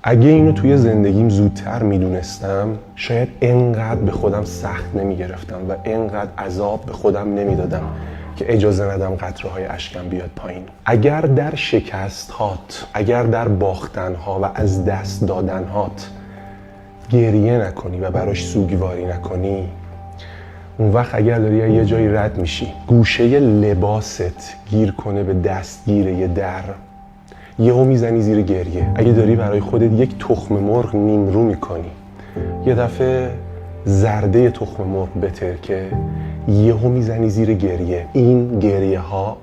اگه اینو توی زندگیم زودتر میدونستم شاید اینقدر به خودم سخت نمیگرفتم و اینقدر عذاب به خودم نمیدادم که اجازه ندم قطره های اشکم بیاد پایین. اگر در شکست هات، اگر در باختن ها و از دست دادن هات گریه نکنی و براش سوگواری نکنی، اون وقت اگر داری یه جایی رد میشی گوشه لباست گیر کنه به دستگیر یه در، یهو میزنی زیر گریه. اگه داری برای خودت یک تخم مرغ نیمرو میکنی، یه دفعه زرده تخم مرغ بترکه، یهو میزنی زیر گریه. این گریه ها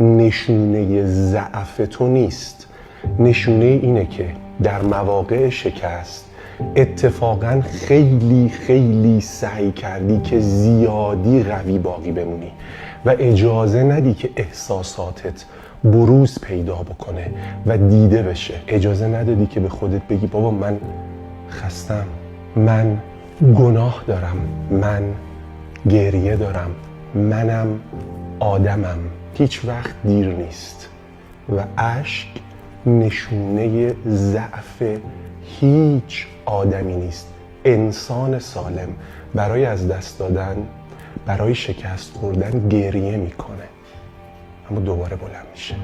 نشونه ضعف تو نیست، نشونه اینه که در مواقع شکست اتفاقا خیلی خیلی سعی کردی که زیادی قوی باقی بمونی و اجازه ندی که احساساتت بروز پیدا بکنه و دیده بشه. اجازه ندادی که به خودت بگی بابا من خستم، من گناه دارم، من گریه دارم، منم آدمم. هیچ وقت دیر نیست و اشک نشونه ضعف هیچ آدمی نیست. انسان سالم برای از دست دادن، برای شکست خوردن گریه میکنه، اما دوباره بلند میشه.